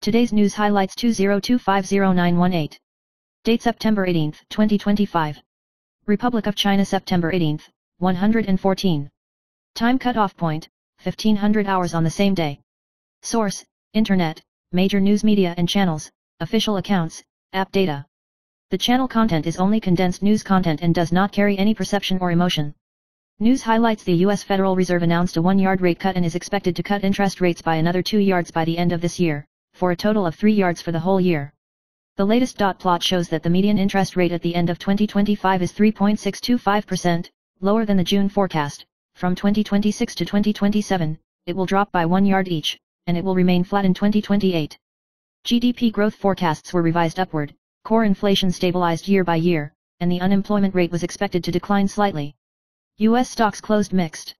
Today's news highlights 20250918. Date September 18, 2025. Republic of China September 18, 114. Time cutoff point, 1500 hours on the same day. Source, Internet, major news media and channels, official accounts, app data. The channel content is only condensed news content and does not carry any perception or emotion. News highlights: the U.S. Federal Reserve announced a 1-yard rate cut and is expected to cut interest rates by another 2 yards by the end of this year, for a total of 3 yards for the whole year. The latest dot plot shows that the median interest rate at the end of 2025 is 3.625%, lower than the June forecast. From 2026 to 2027, it will drop by 1 yard each, and it will remain flat in 2028. GDP growth forecasts were revised upward, core inflation stabilized year by year, and the unemployment rate was expected to decline slightly. U.S. stocks closed mixed.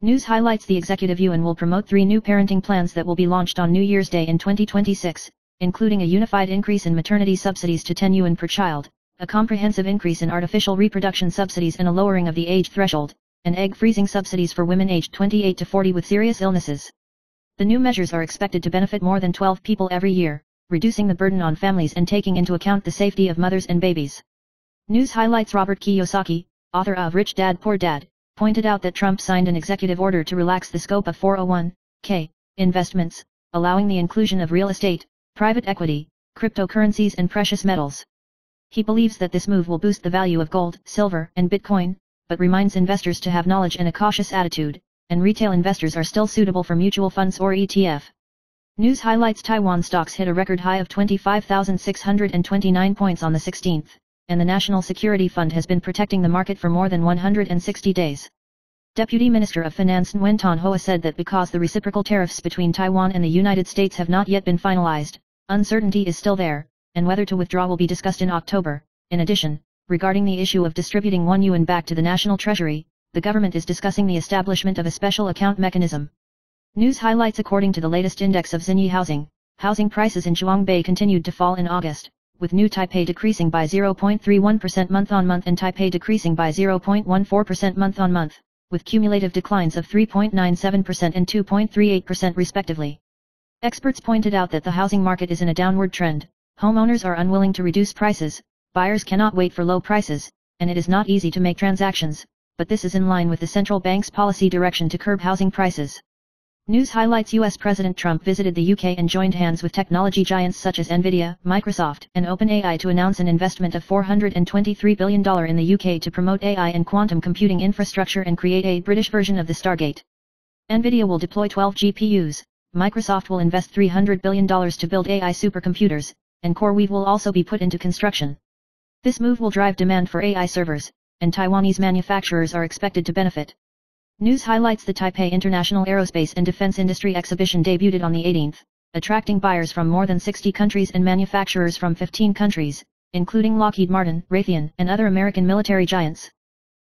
News highlights: the executive yuan will promote 3 new parenting plans that will be launched on New Year's Day in 2026, including a unified increase in maternity subsidies to 10 yuan per child, a comprehensive increase in artificial reproduction subsidies and a lowering of the age threshold, and egg freezing subsidies for women aged 28 to 40 with serious illnesses. The new measures are expected to benefit more than 12 people every year, reducing the burden on families and taking into account the safety of mothers and babies. News highlights: Robert Kiyosaki, author of Rich Dad Poor Dad, pointed out that Trump signed an executive order to relax the scope of 401(k) investments, allowing the inclusion of real estate, private equity, cryptocurrencies and precious metals. He believes that this move will boost the value of gold, silver, and Bitcoin, but reminds investors to have knowledge and a cautious attitude, and retail investors are still suitable for mutual funds or ETF. News highlights: Taiwan stocks hit a record high of 25,629 points on the 16th. And the National Security Fund has been protecting the market for more than 160 days. Deputy Minister of Finance Nguyen Thanh Hoa said that because the reciprocal tariffs between Taiwan and the United States have not yet been finalized, uncertainty is still there, and whether to withdraw will be discussed in October. In addition, regarding the issue of distributing 1 yuan back to the national treasury, the government is discussing the establishment of a special account mechanism. News highlights: according to the latest index of Xinyi housing prices in Zhuangbei continued to fall in August, with New Taipei decreasing by 0.31% month-on-month and Taipei decreasing by 0.14% month-on-month, with cumulative declines of 3.97% and 2.38% respectively. Experts pointed out that the housing market is in a downward trend, homeowners are unwilling to reduce prices, buyers cannot wait for low prices, and it is not easy to make transactions, but this is in line with the central bank's policy direction to curb housing prices. News highlights: U.S. President Trump visited the UK and joined hands with technology giants such as Nvidia, Microsoft, and OpenAI to announce an investment of $423 billion in the UK to promote AI and quantum computing infrastructure and create a British version of the Stargate. Nvidia will deploy 12 GPUs, Microsoft will invest $300 billion to build AI supercomputers, and CoreWeave will also be put into construction. This move will drive demand for AI servers, and Taiwanese manufacturers are expected to benefit. News highlights: the Taipei International Aerospace and Defense Industry Exhibition debuted on the 18th, attracting buyers from more than 60 countries and manufacturers from 15 countries, including Lockheed Martin, Raytheon, and other American military giants.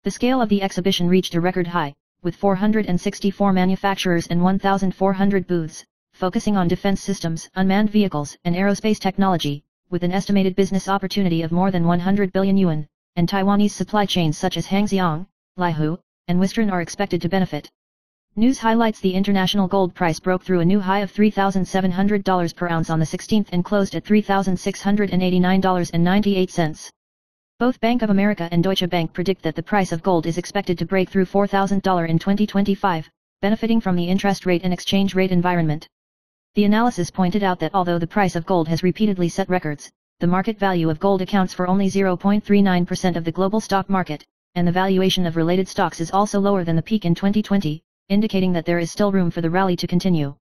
The scale of the exhibition reached a record high, with 464 manufacturers and 1,400 booths, focusing on defense systems, unmanned vehicles, and aerospace technology, with an estimated business opportunity of more than 100 billion yuan, and Taiwanese supply chains such as Hangxiang, Laihu, and Western are expected to benefit. News highlights: the international gold price broke through a new high of $3,700 per ounce on the 16th and closed at $3,689.98. Both Bank of America and Deutsche Bank predict that the price of gold is expected to break through $4,000 in 2025, benefiting from the interest rate and exchange rate environment. The analysis pointed out that although the price of gold has repeatedly set records, the market value of gold accounts for only 0.39% of the global stock market, and the valuation of related stocks is also lower than the peak in 2020, indicating that there is still room for the rally to continue.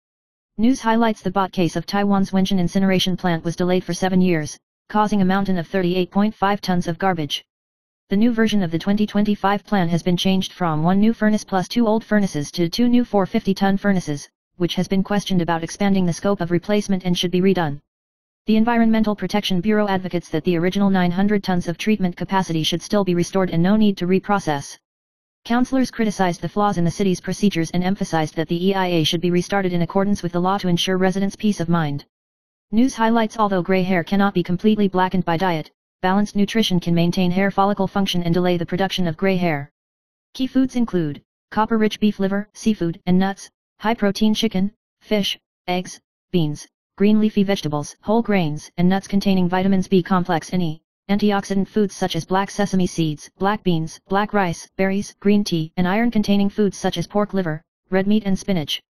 News highlights: the bot case of Taiwan's Wenshan incineration plant was delayed for 7 years, causing a mountain of 38.5 tons of garbage. The new version of the 2025 plan has been changed from 1 new furnace plus 2 old furnaces to 2 new 450-ton furnaces, which has been questioned about expanding the scope of replacement and should be redone. The Environmental Protection Bureau advocates that the original 900 tons of treatment capacity should still be restored and no need to reprocess. Councillors criticized the flaws in the city's procedures and emphasized that the EIA should be restarted in accordance with the law to ensure residents' peace of mind. News highlights: although gray hair cannot be completely blackened by diet, balanced nutrition can maintain hair follicle function and delay the production of gray hair. Key foods include copper-rich beef liver, seafood and nuts, high-protein chicken, fish, eggs, beans, green leafy vegetables, whole grains, and nuts containing vitamins B complex and E, antioxidant foods such as black sesame seeds, black beans, black rice, berries, green tea, and iron-containing foods such as pork liver, red meat and spinach.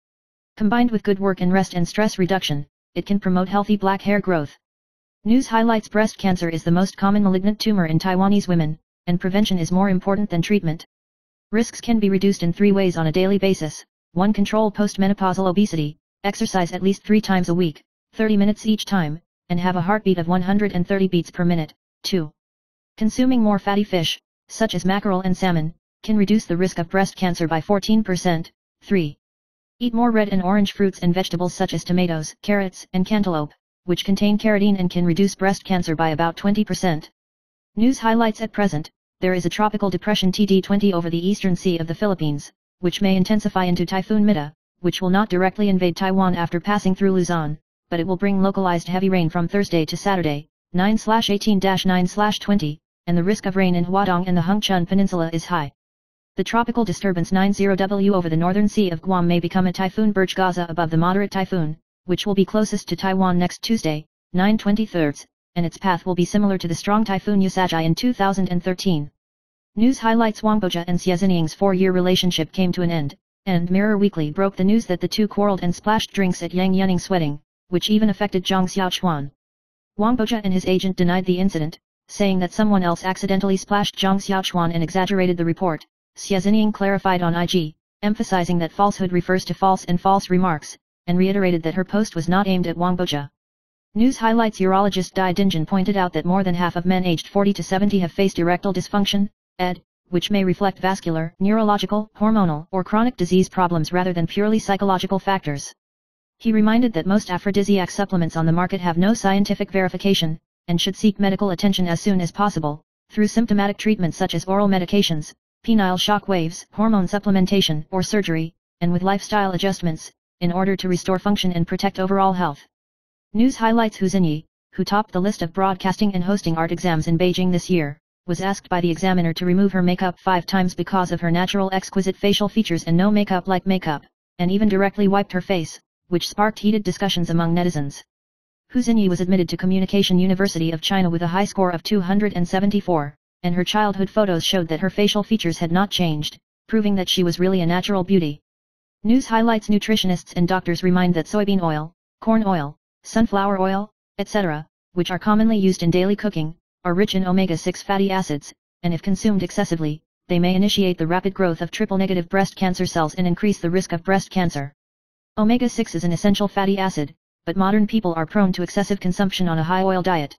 Combined with good work and rest and stress reduction, it can promote healthy black hair growth. News highlights: breast cancer is the most common malignant tumor in Taiwanese women, and prevention is more important than treatment. Risks can be reduced in 3 ways on a daily basis. 1. Control postmenopausal obesity, exercise at least 3 times a week, 30 minutes each time, and have a heartbeat of 130 beats per minute. 2. Consuming more fatty fish, such as mackerel and salmon, can reduce the risk of breast cancer by 14%. 3. Eat more red and orange fruits and vegetables such as tomatoes, carrots, and cantaloupe, which contain carotene and can reduce breast cancer by about 20%. News highlights: at present, there is a tropical depression TD20 over the eastern sea of the Philippines, which may intensify into Typhoon Mita, which will not directly invade Taiwan after passing through Luzon, but it will bring localized heavy rain from Thursday to Saturday, 9/18-9/20, and the risk of rain in Huadong and the Hengchun Peninsula is high. The tropical disturbance 90W over the northern Sea of Guam may become a Typhoon Berge-Gaza above the moderate typhoon, which will be closest to Taiwan next Tuesday, 9/23, and its path will be similar to the strong Typhoon Yusajai in 2013. News highlights: Wang Boja and Xie Ziniying's 4-year relationship came to an end, and Mirror Weekly broke the news that the two quarreled and splashed drinks at Yang Yuning's wedding, which even affected Zhang Xiaochuan. Wang Boja and his agent denied the incident, saying that someone else accidentally splashed Zhang Xiaochuan and exaggerated the report. Xie Ziniying clarified on IG, emphasizing that falsehood refers to false and false remarks, and reiterated that her post was not aimed at Wang Boja. News highlights: urologist Dai Dinjin pointed out that more than half of men aged 40 to 70 have faced erectile dysfunction, ED, which may reflect vascular, neurological, hormonal, or chronic disease problems rather than purely psychological factors. He reminded that most aphrodisiac supplements on the market have no scientific verification, and should seek medical attention as soon as possible, through symptomatic treatment such as oral medications, penile shock waves, hormone supplementation, or surgery, and with lifestyle adjustments, in order to restore function and protect overall health. News highlights: Hu Xinyi, who topped the list of broadcasting and hosting art exams in Beijing this year, was asked by the examiner to remove her makeup 5 times because of her natural exquisite facial features and no makeup like makeup, and even directly wiped her face, which sparked heated discussions among netizens. Hu Xinyi was admitted to Communication University of China with a high score of 274, and her childhood photos showed that her facial features had not changed, proving that she was really a natural beauty. News highlights: nutritionists and doctors remind that soybean oil, corn oil, sunflower oil, etc., which are commonly used in daily cooking, are rich in omega-6 fatty acids, and if consumed excessively, they may initiate the rapid growth of triple-negative breast cancer cells and increase the risk of breast cancer. Omega-6 is an essential fatty acid, but modern people are prone to excessive consumption on a high-oil diet.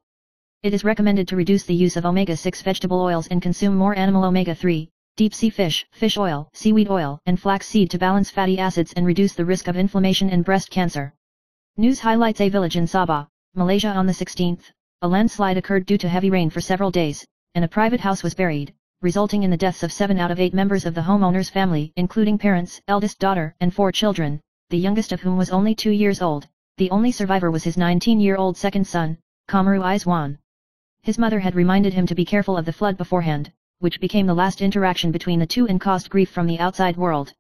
It is recommended to reduce the use of omega-6 vegetable oils and consume more animal omega-3, deep-sea fish, fish oil, seaweed oil, and flax seed to balance fatty acids and reduce the risk of inflammation and breast cancer. News highlights: a village in Sabah, Malaysia on the 16th, a landslide occurred due to heavy rain for several days, and a private house was buried, resulting in the deaths of 7 out of 8 members of the homeowner's family, including parents, eldest daughter, and 4 children, the youngest of whom was only 2 years old. The only survivor was his 19-year-old second son, Kamaru Izwan. His mother had reminded him to be careful of the flood beforehand, which became the last interaction between the two and caused grief from the outside world.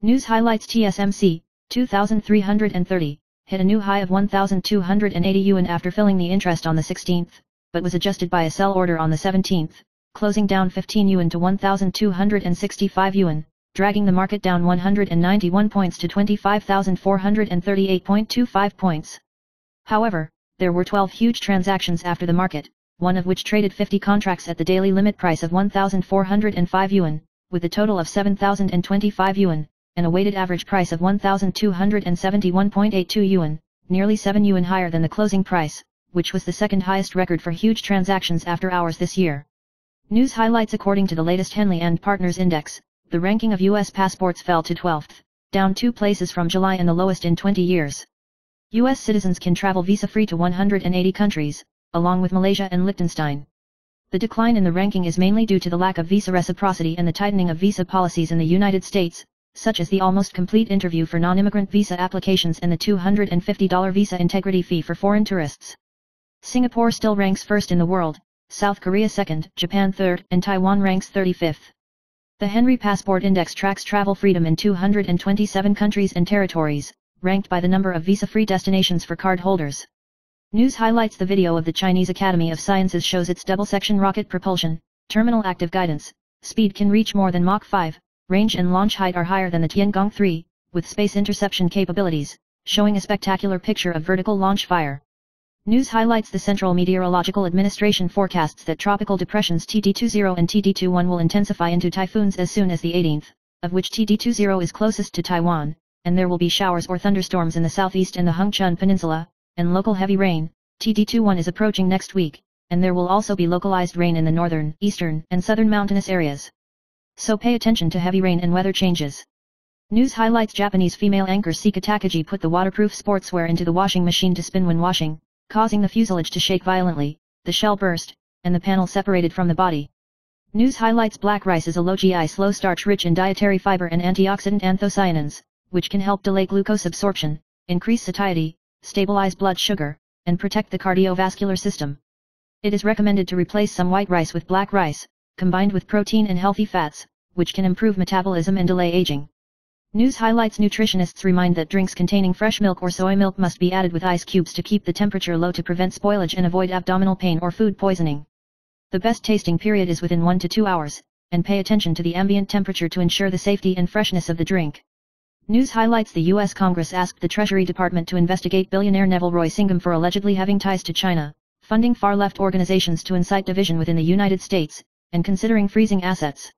News highlights: TSMC, 2,330, hit a new high of 1,280 yuan after filling the interest on the 16th, but was adjusted by a sell order on the 17th, closing down 15 yuan to 1,265 yuan, dragging the market down 191 points to 25,438.25 points. However, there were 12 huge transactions after the market, one of which traded 50 contracts at the daily limit price of 1,405 yuan, with a total of 7,025 yuan, and a weighted average price of 1,271.82 yuan, nearly 7 yuan higher than the closing price, which was the second highest record for huge transactions after hours this year. News highlights: according to the latest Henley and Partners Index, the ranking of U.S. passports fell to 12th, down 2 places from July and the lowest in 20 years. U.S. citizens can travel visa-free to 180 countries, along with Malaysia and Liechtenstein. The decline in the ranking is mainly due to the lack of visa reciprocity and the tightening of visa policies in the United States, such as the almost complete interview for non-immigrant visa applications and the $250 visa integrity fee for foreign tourists. Singapore still ranks first in the world, South Korea second, Japan third, and Taiwan ranks 35th. The Henry Passport Index tracks travel freedom in 227 countries and territories, ranked by the number of visa-free destinations for card holders. News highlights the video of the Chinese Academy of Sciences shows its double-section rocket propulsion, terminal active guidance, speed can reach more than Mach 5, range and launch height are higher than the Tiangong 3, with space interception capabilities, showing a spectacular picture of vertical launch fire. News highlights the Central Meteorological Administration forecasts that tropical depressions TD20 and TD21 will intensify into typhoons as soon as the 18th, of which TD20 is closest to Taiwan, and there will be showers or thunderstorms in the southeast and the Hengchun Peninsula, and local heavy rain. TD21 is approaching next week, and there will also be localized rain in the northern, eastern, and southern mountainous areas. So pay attention to heavy rain and weather changes. News highlights Japanese female anchor Sika Takagi put the waterproof sportswear into the washing machine to spin when washing, causing the fuselage to shake violently, the shell burst, and the panel separated from the body. News highlights black rice is a low-GI slow starch rich in dietary fiber and antioxidant anthocyanins, which can help delay glucose absorption, increase satiety, stabilize blood sugar, and protect the cardiovascular system. It is recommended to replace some white rice with black rice, combined with protein and healthy fats, which can improve metabolism and delay aging. News highlights nutritionists remind that drinks containing fresh milk or soy milk must be added with ice cubes to keep the temperature low to prevent spoilage and avoid abdominal pain or food poisoning. The best tasting period is within 1 to 2 hours, and pay attention to the ambient temperature to ensure the safety and freshness of the drink. News highlights the U.S. Congress asked the Treasury Department to investigate billionaire Neville Roy Singham for allegedly having ties to China, funding far-left organizations to incite division within the United States, and considering freezing assets.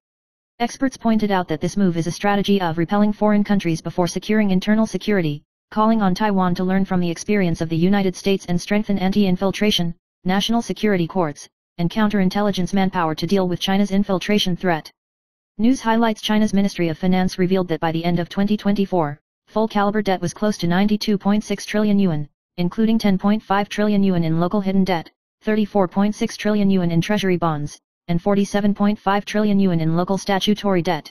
Experts pointed out that this move is a strategy of repelling foreign countries before securing internal security, calling on Taiwan to learn from the experience of the United States and strengthen anti-infiltration, national security courts, and counterintelligence manpower to deal with China's infiltration threat. News highlights China's Ministry of Finance revealed that by the end of 2024, full-caliber debt was close to 92.6 trillion yuan, including 10.5 trillion yuan in local hidden debt, 34.6 trillion yuan in treasury bonds, and 47.5 trillion yuan in local statutory debt.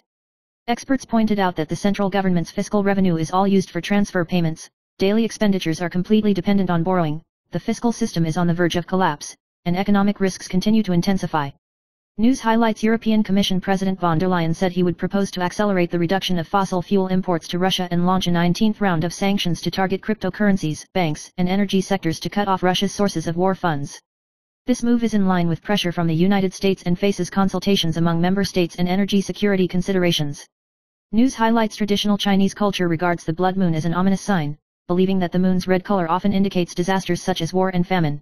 Experts pointed out that the central government's fiscal revenue is all used for transfer payments, daily expenditures are completely dependent on borrowing, the fiscal system is on the verge of collapse, and economic risks continue to intensify. News highlights European Commission President von der Leyen said he would propose to accelerate the reduction of fossil fuel imports to Russia and launch a 19th round of sanctions to target cryptocurrencies, banks, and energy sectors to cut off Russia's sources of war funds. This move is in line with pressure from the United States and faces consultations among member states and energy security considerations. News highlights traditional Chinese culture regards the blood moon as an ominous sign, believing that the moon's red color often indicates disasters such as war and famine.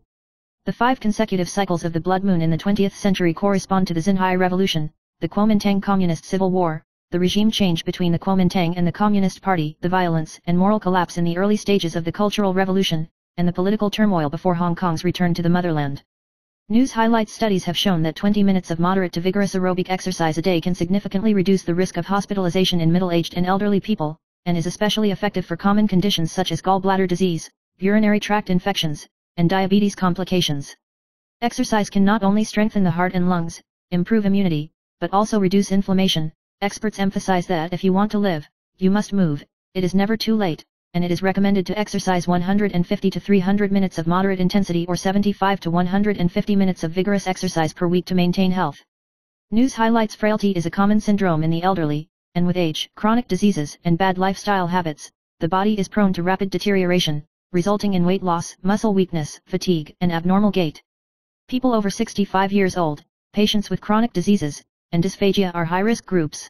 The 5 consecutive cycles of the blood moon in the 20th century correspond to the Xinhai Revolution, the Kuomintang Communist Civil War, the regime change between the Kuomintang and the Communist Party, the violence and moral collapse in the early stages of the Cultural Revolution, and the political turmoil before Hong Kong's return to the motherland. News highlights studies have shown that 20 minutes of moderate to vigorous aerobic exercise a day can significantly reduce the risk of hospitalization in middle-aged and elderly people, and is especially effective for common conditions such as gallbladder disease, urinary tract infections, and diabetes complications. Exercise can not only strengthen the heart and lungs, improve immunity, but also reduce inflammation. Experts emphasize that if you want to live, you must move. It is never too late, and it is recommended to exercise 150 to 300 minutes of moderate intensity or 75 to 150 minutes of vigorous exercise per week to maintain health. News highlights frailty is a common syndrome in the elderly, and with age, chronic diseases, and bad lifestyle habits, the body is prone to rapid deterioration, resulting in weight loss, muscle weakness, fatigue, and abnormal gait. People over 65 years old, patients with chronic diseases, and dysphagia are high-risk groups.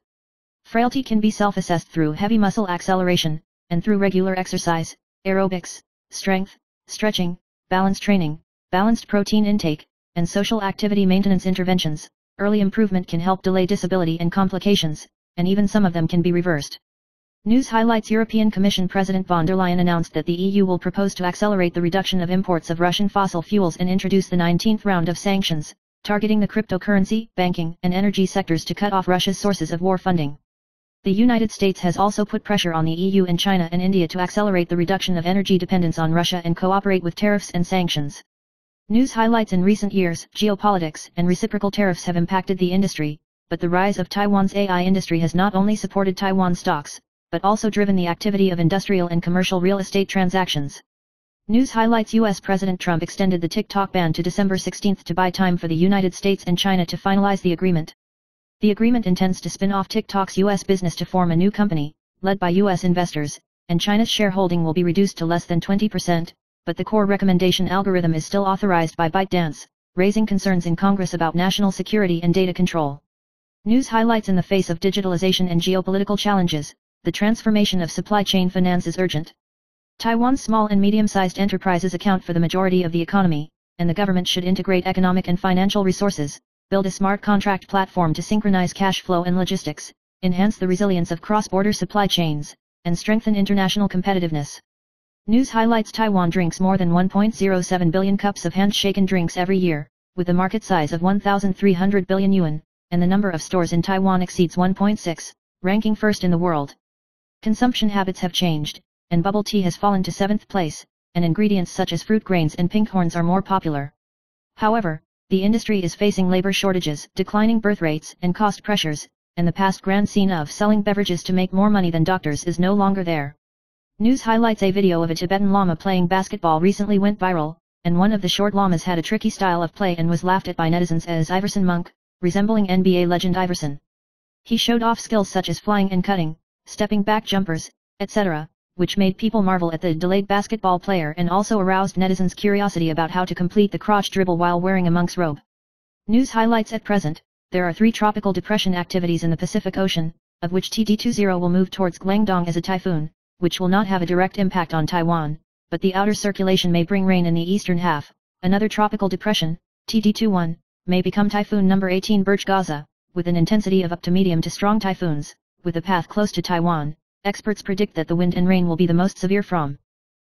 Frailty can be self-assessed through heavy muscle acceleration, and through regular exercise, aerobics, strength, stretching, balance training, balanced protein intake, and social activity maintenance interventions. Early improvement can help delay disability and complications, and even some of them can be reversed. News highlights European Commission President von der Leyen announced that the EU will propose to accelerate the reduction of imports of Russian fossil fuels and introduce the 19th round of sanctions, targeting the cryptocurrency, banking, and energy sectors to cut off Russia's sources of war funding. The United States has also put pressure on the EU and China and India to accelerate the reduction of energy dependence on Russia and cooperate with tariffs and sanctions. News highlights in recent years, geopolitics and reciprocal tariffs have impacted the industry, but the rise of Taiwan's AI industry has not only supported Taiwan stocks, but also driven the activity of industrial and commercial real estate transactions. News highlights U.S. President Trump extended the TikTok ban to December 16 to buy time for the United States and China to finalize the agreement. The agreement intends to spin off TikTok's U.S. business to form a new company, led by U.S. investors, and China's shareholding will be reduced to less than 20%, but the core recommendation algorithm is still authorized by ByteDance, raising concerns in Congress about national security and data control. News highlights: in the face of digitalization and geopolitical challenges, the transformation of supply chain finance is urgent. Taiwan's small and medium-sized enterprises account for the majority of the economy, and the government should integrate economic and financial resources, build a smart contract platform to synchronize cash flow and logistics, enhance the resilience of cross-border supply chains, and strengthen international competitiveness. News highlights: Taiwan drinks more than 1.07 billion cups of hand-shaken drinks every year, with a market size of 1,300 billion yuan, and the number of stores in Taiwan exceeds 1.6, ranking first in the world. Consumption habits have changed, and bubble tea has fallen to 7th place, and ingredients such as fruit grains and pinkhorns are more popular. However, the industry is facing labor shortages, declining birth rates, and cost pressures, and the past grand scene of selling beverages to make more money than doctors is no longer there. News highlights: a video of a Tibetan Lama playing basketball recently went viral, and one of the short llamas had a tricky style of play and was laughed at by netizens as Iverson Monk, resembling NBA legend Iverson. He showed off skills such as flying and cutting, stepping back jumpers, etc., which made people marvel at the delayed basketball player and also aroused netizens' curiosity about how to complete the crotch dribble while wearing a monk's robe. News highlights: at present, there are 3 tropical depression activities in the Pacific Ocean, of which TD20 will move towards Guangdong as a typhoon, which will not have a direct impact on Taiwan, but the outer circulation may bring rain in the eastern half. Another tropical depression, TD21, may become typhoon number 18 Burj Gaza, with an intensity of up to medium to strong typhoons, with a path close to Taiwan. Experts predict that the wind and rain will be the most severe from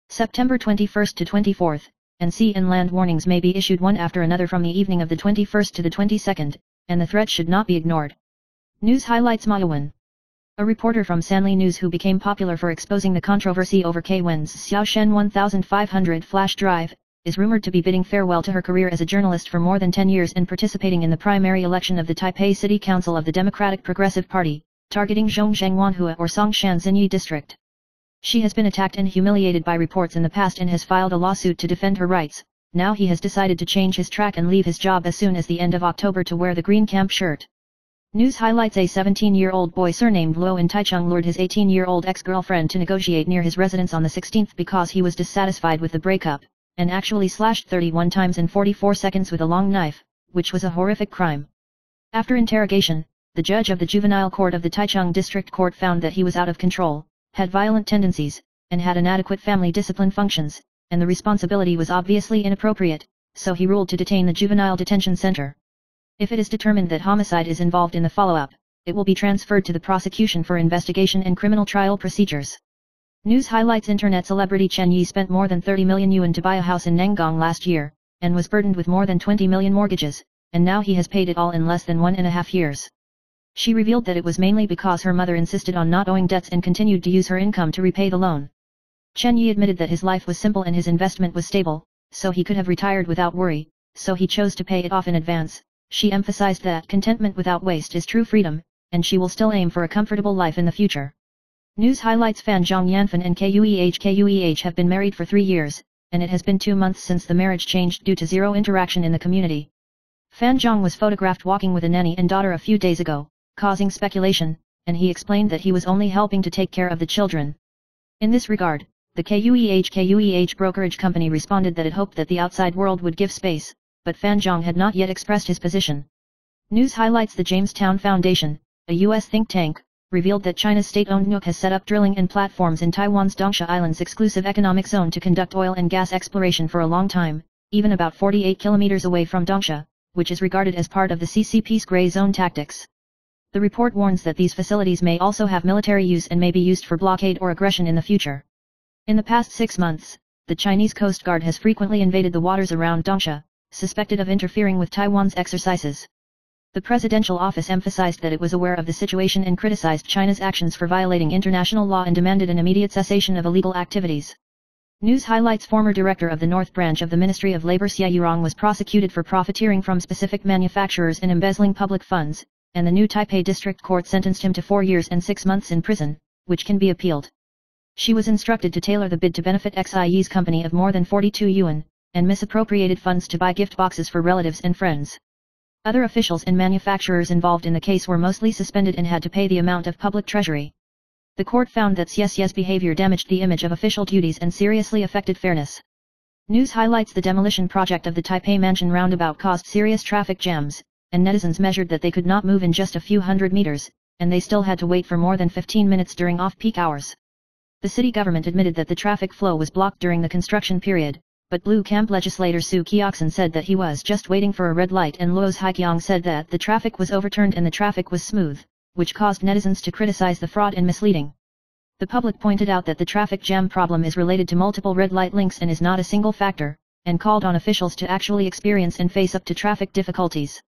September 21st to 24th, and sea and land warnings may be issued one after another from the evening of the 21st to the 22nd, and the threat should not be ignored. News highlights: Ma Yawen, a reporter from Sanli News who became popular for exposing the controversy over Kei Wen's Xiaoshen 1500 flash drive, is rumored to be bidding farewell to her career as a journalist for more than 10 years and participating in the primary election of the Taipei City Council of the Democratic Progressive Party, targeting Zhongzheng-Wanhua or Songshan Xinyi district. She has been attacked and humiliated by reports in the past and has filed a lawsuit to defend her rights. Now he has decided to change his track and leave his job as soon as the end of October to wear the green camp shirt. News highlights: a 17-year-old boy surnamed Luo in Taichung lured his 18-year-old ex-girlfriend to negotiate near his residence on the 16th because he was dissatisfied with the breakup, and actually slashed 31 times in 44 seconds with a long knife, which was a horrific crime. After interrogation, the judge of the juvenile court of the Taichung District Court found that he was out of control, had violent tendencies, and had inadequate family discipline functions, and the responsibility was obviously inappropriate, so he ruled to detain the juvenile detention center. If it is determined that homicide is involved in the follow-up, it will be transferred to the prosecution for investigation and criminal trial procedures. News highlights: internet celebrity Chen Yi spent more than 30 million yuan to buy a house in Nangang last year, and was burdened with more than 20 million mortgages, and now he has paid it all in less than 1.5 years. She revealed that it was mainly because her mother insisted on not owing debts and continued to use her income to repay the loan. Chen Yi admitted that his life was simple and his investment was stable, so he could have retired without worry, so he chose to pay it off in advance. She emphasized that contentment without waste is true freedom, and she will still aim for a comfortable life in the future. News highlights: Fan Zhong Yanfan and Kueh have been married for 3 years, and it has been 2 months since the marriage changed due to zero interaction in the community. Fan Zhong was photographed walking with a nanny and daughter a few days ago, causing speculation, and he explained that he was only helping to take care of the children. In this regard, the Kueh brokerage company responded that it hoped that the outside world would give space, but Fan Zhong had not yet expressed his position. News highlights: the Jamestown Foundation, a U.S. think tank, revealed that China's state-owned NUC has set up drilling and platforms in Taiwan's Dongsha Island's exclusive economic zone to conduct oil and gas exploration for a long time, even about 48 kilometers away from Dongsha, which is regarded as part of the CCP's gray zone tactics. The report warns that these facilities may also have military use and may be used for blockade or aggression in the future. In the past 6 months, the Chinese Coast Guard has frequently invaded the waters around Dongsha, suspected of interfering with Taiwan's exercises. The presidential office emphasized that it was aware of the situation and criticized China's actions for violating international law and demanded an immediate cessation of illegal activities. News highlights: former director of the North Branch of the Ministry of Labor Xia Yurong was prosecuted for profiteering from specific manufacturers and embezzling public funds, and the new Taipei District Court sentenced him to 4 years and 6 months in prison, which can be appealed. She was instructed to tailor the bid to benefit Xi's company of more than 42 yuan, and misappropriated funds to buy gift boxes for relatives and friends. Other officials and manufacturers involved in the case were mostly suspended and had to pay the amount of public treasury. The court found that Xi's behavior damaged the image of official duties and seriously affected fairness. News highlights the demolition project of the Taipei Mansion roundabout caused serious traffic jams, and netizens measured that they could not move in just a few hundred meters, and they still had to wait for more than 15 minutes during off-peak hours. The city government admitted that the traffic flow was blocked during the construction period, but Blue Camp legislator Su Qiaoxin said that he was just waiting for a red light, and Luo's Haiqiang said that the traffic was overturned and the traffic was smooth, which caused netizens to criticize the fraud and misleading. The public pointed out that the traffic jam problem is related to multiple red light links and is not a single factor, and called on officials to actually experience and face up to traffic difficulties.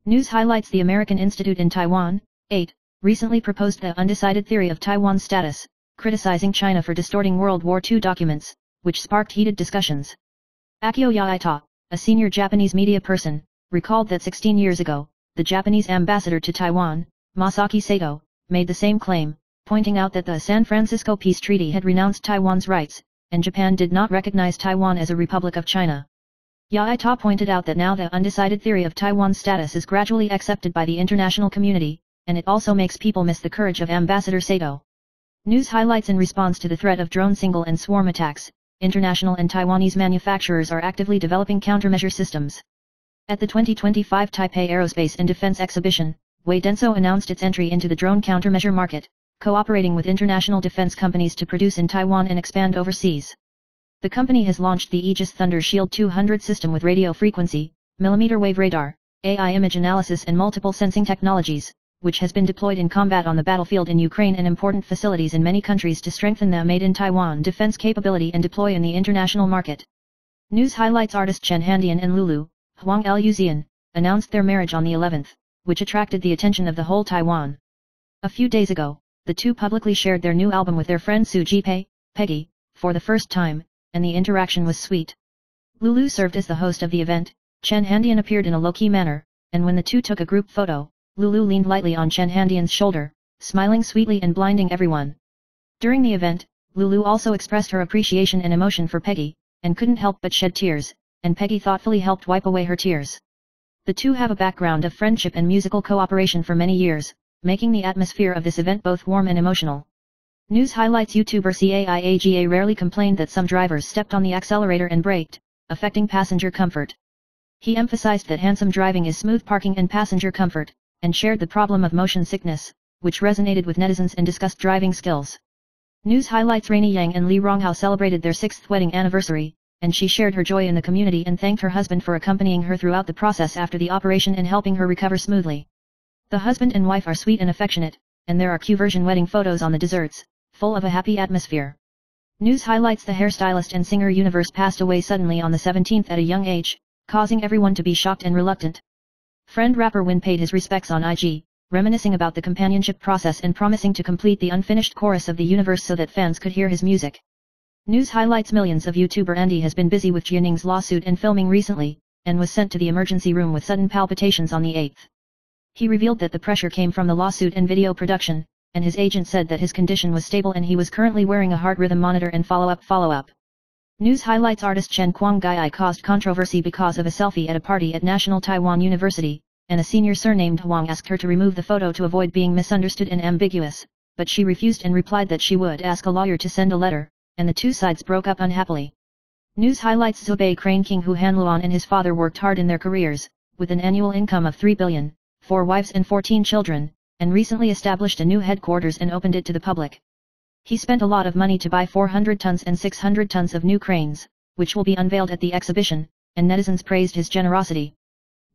News highlights the American Institute in Taiwan, 8, recently proposed the undecided theory of Taiwan's status, criticizing China for distorting World War II documents, which sparked heated discussions. Akio Yaita, a senior Japanese media person, recalled that 16 years ago, the Japanese ambassador to Taiwan, Masaki Sato, made the same claim, pointing out that the San Francisco Peace Treaty had renounced Taiwan's rights, and Japan did not recognize Taiwan as a Republic of China. Yaita pointed out that now the undecided theory of Taiwan's status is gradually accepted by the international community, and it also makes people miss the courage of Ambassador Sato. News highlights in response to the threat of drone single and swarm attacks, international and Taiwanese manufacturers are actively developing countermeasure systems. At the 2025 Taipei Aerospace and Defense Exhibition, Wei Denso announced its entry into the drone countermeasure market, cooperating with international defense companies to produce in Taiwan and expand overseas. The company has launched the Aegis Thunder Shield 200 system with radio frequency, millimeter wave radar, AI image analysis and multiple sensing technologies, which has been deployed in combat on the battlefield in Ukraine and important facilities in many countries to strengthen the Made in Taiwan defense capability and deploy in the international market. News highlights artist Chen Handian and Lulu, Huang Luzian, announced their marriage on the 11th, which attracted the attention of the whole Taiwan. A few days ago, the two publicly shared their new album with their friend Su Jipei, Peggy, for the first time, and the interaction was sweet. Lulu served as the host of the event, Chen Handian appeared in a low-key manner, and when the two took a group photo, Lulu leaned lightly on Chen Handian's shoulder, smiling sweetly and blinding everyone. During the event, Lulu also expressed her appreciation and emotion for Peggy, and couldn't help but shed tears, and Peggy thoughtfully helped wipe away her tears. The two have a background of friendship and musical cooperation for many years, making the atmosphere of this event both warm and emotional. News highlights YouTuber CAIAGA rarely complained that some drivers stepped on the accelerator and braked, affecting passenger comfort. He emphasized that handsome driving is smooth parking and passenger comfort, and shared the problem of motion sickness, which resonated with netizens and discussed driving skills. News highlights Rainy Yang and Li Ronghao celebrated their 6th wedding anniversary, and she shared her joy in the community and thanked her husband for accompanying her throughout the process after the operation and helping her recover smoothly. The husband and wife are sweet and affectionate, and there are Q-version wedding photos on the desserts, full of a happy atmosphere. News highlights the hairstylist and singer Universe passed away suddenly on the 17th at a young age, causing everyone to be shocked and reluctant. Friend rapper Win paid his respects on IG, reminiscing about the companionship process and promising to complete the unfinished chorus of the Universe so that fans could hear his music. News highlights millions of YouTuber Andy has been busy with Jianning's lawsuit and filming recently, and was sent to the emergency room with sudden palpitations on the 8th. He revealed that the pressure came from the lawsuit and video production, and his agent said that his condition was stable and he was currently wearing a heart rhythm monitor and follow-up. News highlights artist Chen Guanggai caused controversy because of a selfie at a party at National Taiwan University, and a senior surnamed Huang asked her to remove the photo to avoid being misunderstood and ambiguous, but she refused and replied that she would ask a lawyer to send a letter, and the two sides broke up unhappily. News highlights Zubei Crane King Hu Hanluan and his father worked hard in their careers, with an annual income of 3 billion, 4 wives and 14 children, and recently established a new headquarters and opened it to the public. He spent a lot of money to buy 400 tons and 600 tons of new cranes, which will be unveiled at the exhibition, and netizens praised his generosity.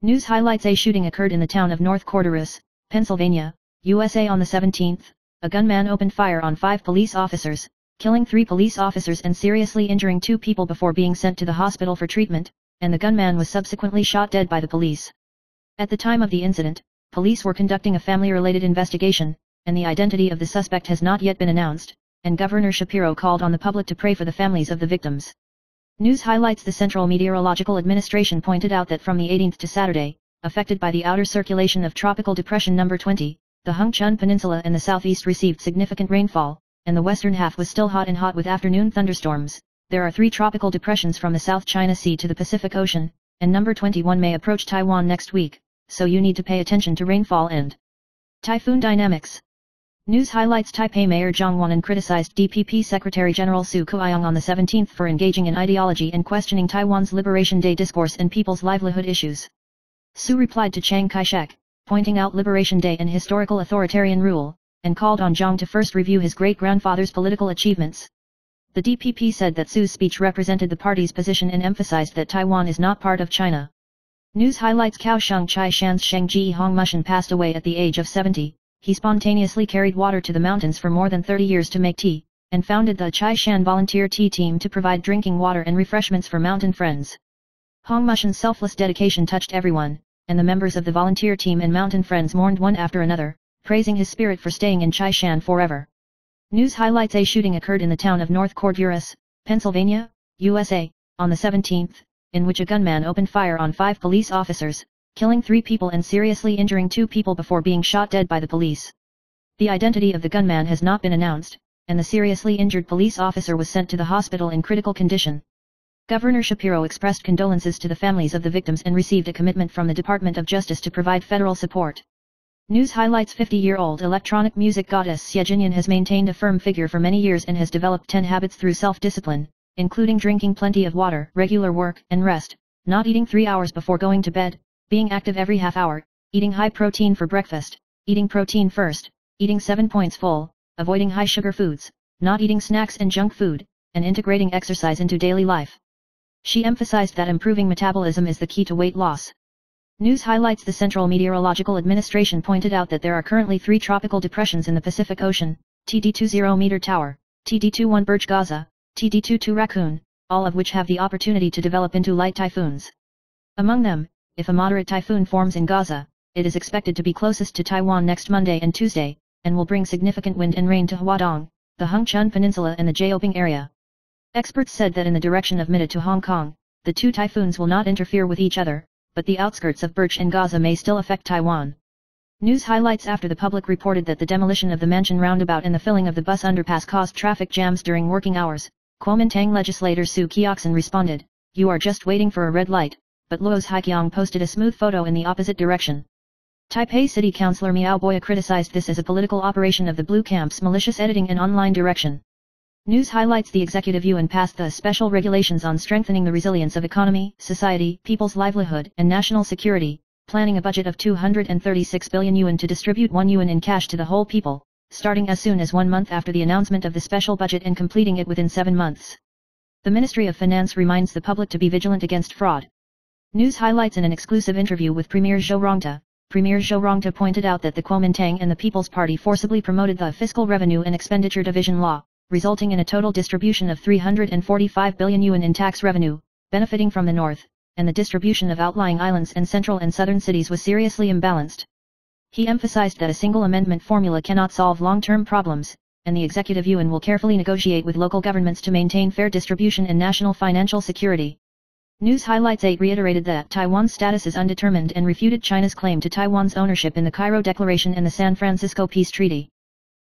News highlights a shooting occurred in the town of North Corderis, Pennsylvania, USA on the 17th. A gunman opened fire on 5 police officers, killing 3 police officers and seriously injuring 2 people before being sent to the hospital for treatment, and the gunman was subsequently shot dead by the police. At the time of the incident, police were conducting a family-related investigation, and the identity of the suspect has not yet been announced, and Governor Shapiro called on the public to pray for the families of the victims. News highlights the Central Meteorological Administration pointed out that from the 18th to Saturday, affected by the outer circulation of Tropical Depression No. 20, the Hengchun Peninsula and the southeast received significant rainfall, and the western half was still hot with afternoon thunderstorms. There are 3 tropical depressions from the South China Sea to the Pacific Ocean, and No. 21 may approach Taiwan next week, so you need to pay attention to rainfall and typhoon dynamics. News highlights Taipei Mayor Zhang Wanren criticized DPP Secretary General Su Kuiyang on the 17th for engaging in ideology and questioning Taiwan's Liberation Day discourse and people's livelihood issues. Su replied to Chiang Kai-shek, pointing out Liberation Day and historical authoritarian rule, and called on Zhang to first review his great-grandfather's political achievements. The DPP said that Su's speech represented the party's position and emphasized that Taiwan is not part of China. News highlights Kaohsiung Chai Shan's Sheng Ji Hongmushan passed away at the age of 70. He spontaneously carried water to the mountains for more than 30 years to make tea, and founded the Chai Shan Volunteer Tea Team to provide drinking water and refreshments for mountain friends. Hongmushan's selfless dedication touched everyone, and the members of the volunteer team and mountain friends mourned one after another, praising his spirit for staying in Chai Shan forever. News highlights a shooting occurred in the town of North Cordurus, Pennsylvania, USA, on the 17th, in which a gunman opened fire on 5 police officers, killing 3 people and seriously injuring 2 people before being shot dead by the police. The identity of the gunman has not been announced, and the seriously injured police officer was sent to the hospital in critical condition. Governor Shapiro expressed condolences to the families of the victims and received a commitment from the Department of Justice to provide federal support. News highlights 50-year-old electronic music goddess Xie Jinyan has maintained a firm figure for many years and has developed 10 habits through self-discipline, including drinking plenty of water, regular work and rest, not eating 3 hours before going to bed, being active every half hour, eating high protein for breakfast, eating protein first, eating 7 points full, avoiding high sugar foods, not eating snacks and junk food, and integrating exercise into daily life. She emphasized that improving metabolism is the key to weight loss. News highlights the Central Meteorological Administration pointed out that there are currently 3 tropical depressions in the Pacific Ocean, TD20 Meter Tower, TD21 Burj Gaza, TD22 Raccoon, all of which have the opportunity to develop into light typhoons. Among them, if a moderate typhoon forms in Gaza, it is expected to be closest to Taiwan next Monday and Tuesday, and will bring significant wind and rain to Huadong, the Hengchun Peninsula and the Jiaoping area. Experts said that in the direction of Mida to Hong Kong, the 2 typhoons will not interfere with each other, but the outskirts of Burj and Gaza may still affect Taiwan. News highlights after the public reported that the demolition of the Mansion roundabout and the filling of the bus underpass caused traffic jams during working hours, Kuomintang legislator Su Keoxin responded, "You are just waiting for a red light," but Luo's Haiqiang posted a smooth photo in the opposite direction. Taipei City Councillor Miao Boya criticized this as a political operation of the Blue Camp's malicious editing and online direction. News highlights the Executive Yuan passed the special regulations on strengthening the resilience of economy, society, people's livelihood and national security, planning a budget of 236 billion yuan to distribute 1 yuan in cash to the whole people, starting as soon as 1 month after the announcement of the special budget and completing it within 7 months. The Ministry of Finance reminds the public to be vigilant against fraud. News highlights in an exclusive interview with Premier Zhou Rongta. Premier Zhou Rongta pointed out that the Kuomintang and the People's Party forcibly promoted the Fiscal Revenue and Expenditure Division Law, resulting in a total distribution of 345 billion yuan in tax revenue, benefiting from the north, and the distribution of outlying islands and central and southern cities was seriously imbalanced. He emphasized that a single amendment formula cannot solve long-term problems, and the Executive Yuan will carefully negotiate with local governments to maintain fair distribution and national financial security. News highlights 8 reiterated that Taiwan's status is undetermined and refuted China's claim to Taiwan's ownership in the Cairo Declaration and the San Francisco Peace Treaty.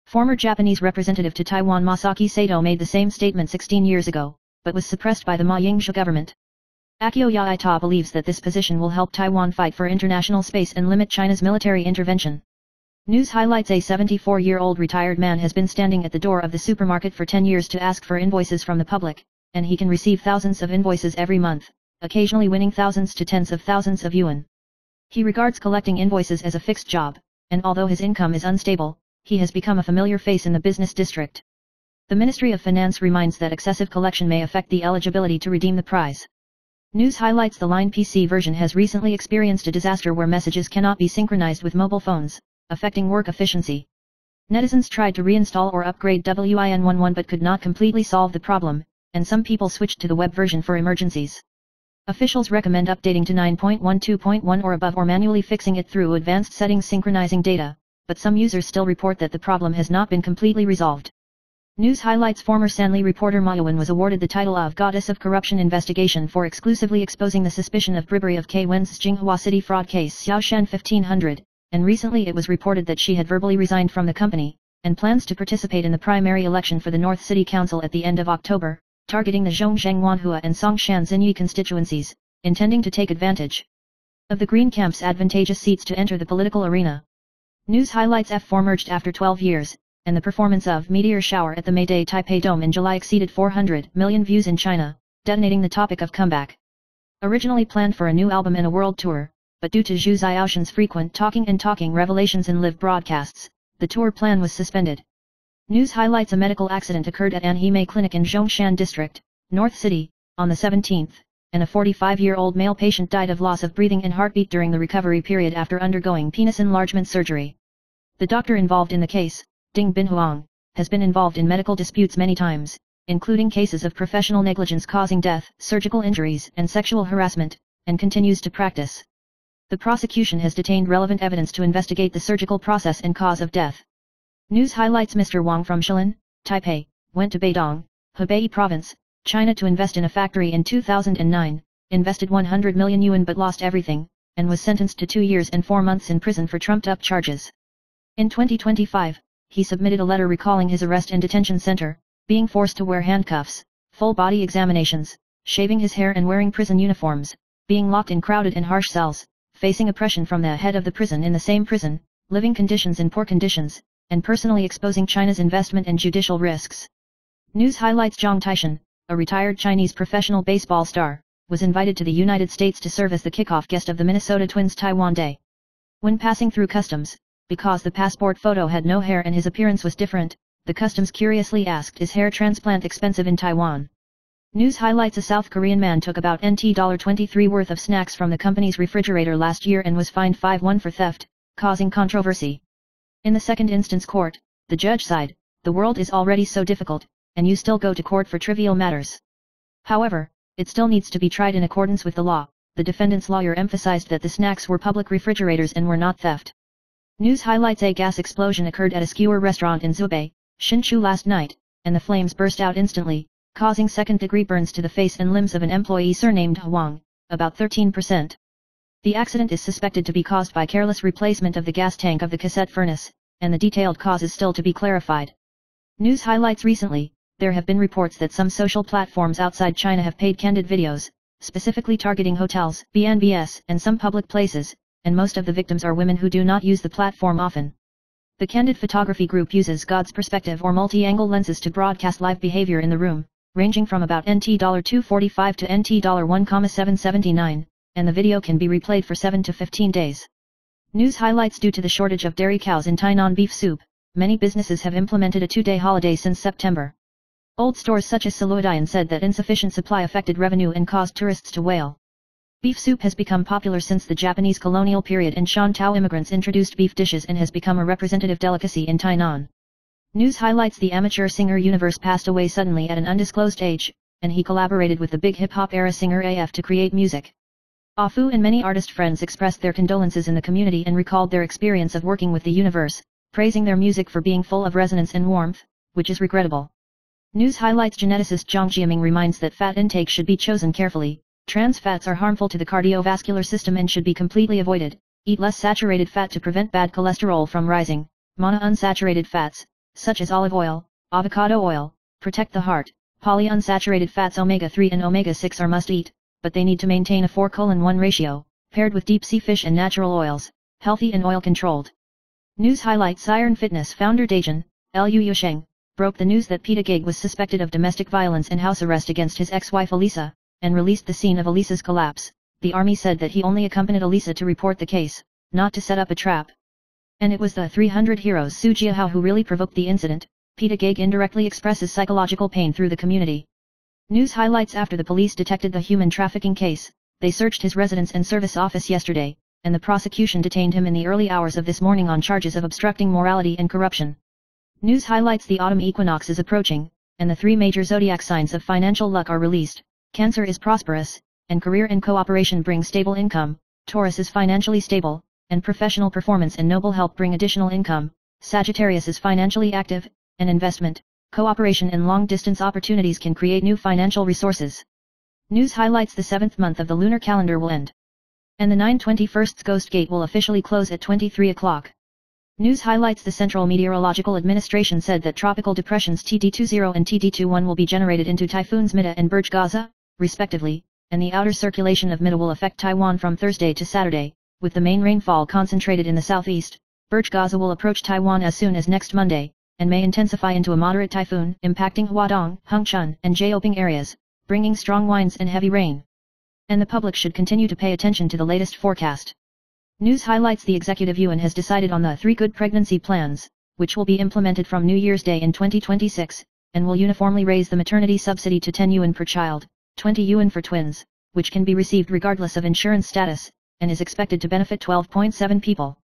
Former Japanese representative to Taiwan Masaki Sato made the same statement 16 years ago, but was suppressed by the Ma Ying-jeou government. Akio Yaita believes that this position will help Taiwan fight for international space and limit China's military intervention. News highlights a 74-year-old retired man has been standing at the door of the supermarket for 10 years to ask for invoices from the public, and he can receive thousands of invoices every month, occasionally winning thousands to tens of thousands of yuan. He regards collecting invoices as a fixed job, and although his income is unstable, he has become a familiar face in the business district. The Ministry of Finance reminds that excessive collection may affect the eligibility to redeem the prize. News highlights the Line PC version has recently experienced a disaster where messages cannot be synchronized with mobile phones, affecting work efficiency. Netizens tried to reinstall or upgrade WIN11 but could not completely solve the problem, and some people switched to the web version for emergencies. Officials recommend updating to 9.12.1 or above or manually fixing it through advanced settings synchronizing data, but some users still report that the problem has not been completely resolved. News highlights former Sanli reporter Ma Yuan was awarded the title of Goddess of Corruption Investigation for exclusively exposing the suspicion of bribery of K Wen's Jinghua City fraud case Xiaoshan 1500, and recently it was reported that she had verbally resigned from the company, and plans to participate in the primary election for the North City Council at the end of October, targeting the Zhongzheng Wanhua and Songshan Xinyi constituencies, intending to take advantage of the Green Camp's advantageous seats to enter the political arena. News highlights F4 merged after 12 years. and the performance of Meteor Shower at the Mayday Taipei Dome in July exceeded 400 million views in China, detonating the topic of comeback. Originally planned for a new album and a world tour, but due to Zhu Xiaoshan's frequent talking revelations in live broadcasts, the tour plan was suspended. News highlights: a medical accident occurred at Anhemei Clinic in Zhongshan District, North City, on the 17th, and a 45-year-old male patient died of loss of breathing and heartbeat during the recovery period after undergoing penis enlargement surgery. The doctor involved in the case, Ding Binhuang, has been involved in medical disputes many times, including cases of professional negligence causing death, surgical injuries, and sexual harassment, and continues to practice. The prosecution has detained relevant evidence to investigate the surgical process and cause of death. News highlights: Mr. Wang from Shilin, Taipei, went to Beidong, Hebei Province, China to invest in a factory in 2009, invested 100 million yuan but lost everything, and was sentenced to 2 years and 4 months in prison for trumped-up charges. In 2025, he submitted a letter recalling his arrest and detention center, being forced to wear handcuffs, full-body examinations, shaving his hair and wearing prison uniforms, being locked in crowded and harsh cells, facing oppression from the head of the prison in the same prison, living conditions in poor conditions, and personally exposing China's investment and judicial risks. News highlights: Zhang Taishan, a retired Chinese professional baseball star, was invited to the United States to serve as the kickoff guest of the Minnesota Twins Taiwan Day. When passing through customs, because the passport photo had no hair and his appearance was different, the customs curiously asked, "Is hair transplant expensive in Taiwan?" News highlights: a South Korean man took about $23 worth of snacks from the company's refrigerator last year and was fined 5 won for theft, causing controversy. In the second instance court, the judge sighed, "The world is already so difficult, and you still go to court for trivial matters." However, it still needs to be tried in accordance with the law. The defendant's lawyer emphasized that the snacks were public refrigerators and were not theft. News highlights: a gas explosion occurred at a skewer restaurant in Zhubei, Hsinchu last night, and the flames burst out instantly, causing second-degree burns to the face and limbs of an employee surnamed Huang, about 13%. The accident is suspected to be caused by careless replacement of the gas tank of the cassette furnace, and the detailed cause is still to be clarified. News highlights: recently, there have been reports that some social platforms outside China have paid candid videos, specifically targeting hotels, BNBs, and some public places, and most of the victims are women who do not use the platform often. The candid photography group uses God's perspective or multi-angle lenses to broadcast live behavior in the room, ranging from about NT$245 to NT$1,779, and the video can be replayed for 7 to 15 days. News highlights: due to the shortage of dairy cows in Tainan beef soup, many businesses have implemented a 2-day holiday since September. Old stores such as Saluadian said that insufficient supply affected revenue and caused tourists to wail. Beef soup has become popular since the Japanese colonial period and Shantou immigrants introduced beef dishes and has become a representative delicacy in Tainan. News highlights: the amateur singer Universe passed away suddenly at an undisclosed age, and he collaborated with the big hip-hop era singer AF to create music. Afu and many artist friends expressed their condolences in the community and recalled their experience of working with the Universe, praising their music for being full of resonance and warmth, which is regrettable. News highlights: geneticist Zhang Jiaming reminds that fat intake should be chosen carefully. Trans fats are harmful to the cardiovascular system and should be completely avoided. Eat less saturated fat to prevent bad cholesterol from rising. Monounsaturated fats, such as olive oil, avocado oil, protect the heart. Polyunsaturated fats omega-3 and omega-6 are must-eat, but they need to maintain a 4:1 ratio, paired with deep-sea fish and natural oils, healthy and oil-controlled. News highlights: Iron Fitness founder Daijun, Liu Yusheng, broke the news that Peter Gage was suspected of domestic violence and house arrest against his ex-wife Elisa, and released the scene of Elisa's collapse. The army said that he only accompanied Elisa to report the case, not to set up a trap. And it was the 300 heroes Su Jiahao who really provoked the incident. Peter Gage indirectly expresses psychological pain through the community. News highlights: after the police detected the human trafficking case, they searched his residence and service office yesterday, and the prosecution detained him in the early hours of this morning on charges of obstructing morality and corruption. News highlights: the autumn equinox is approaching, and the 3 major zodiac signs of financial luck are released. Cancer is prosperous, and career and cooperation bring stable income. Taurus is financially stable, and professional performance and noble help bring additional income. Sagittarius is financially active, and investment, cooperation and long-distance opportunities can create new financial resources. News highlights: the 7th month of the lunar calendar will end, and the 9/21 Ghost Gate will officially close at 23 o'clock. News highlights: the Central Meteorological Administration said that tropical depressions TD20 and TD21 will be generated into typhoons Mida and Burj Gaza, respectively, and the outer circulation of Mida will affect Taiwan from Thursday to Saturday, with the main rainfall concentrated in the southeast. Burj Gaza will approach Taiwan as soon as next Monday, and may intensify into a moderate typhoon, impacting Huadong, Hengchun, and Jiaoping areas, bringing strong winds and heavy rain. And the public should continue to pay attention to the latest forecast. News highlights: the Executive Yuan has decided on the 3 good pregnancy plans, which will be implemented from New Year's Day in 2026, and will uniformly raise the maternity subsidy to 10 yuan per child, 20 yuan for twins, which can be received regardless of insurance status, and is expected to benefit 12.7 people.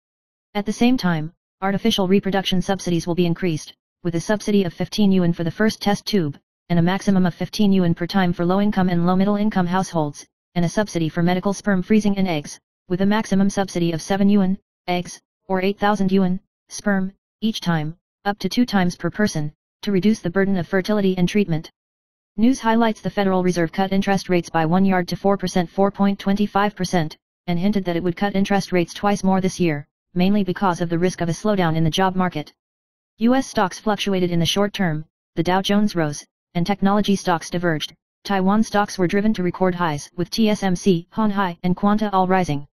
At the same time, artificial reproduction subsidies will be increased, with a subsidy of 15 yuan for the first test tube, and a maximum of 15 yuan per time for low-income and low-middle income households, and a subsidy for medical sperm freezing and eggs, with a maximum subsidy of 7 yuan, eggs, or 8,000 yuan, sperm, each time, up to 2 times per person, to reduce the burden of fertility and treatment. News highlights: the Federal Reserve cut interest rates by 1 yard to 4%, 4.25%, and hinted that it would cut interest rates twice more this year, mainly because of the risk of a slowdown in the job market. U.S. stocks fluctuated in the short term, the Dow Jones rose, and technology stocks diverged. Taiwan stocks were driven to record highs, with TSMC, Honhai, and Quanta all rising.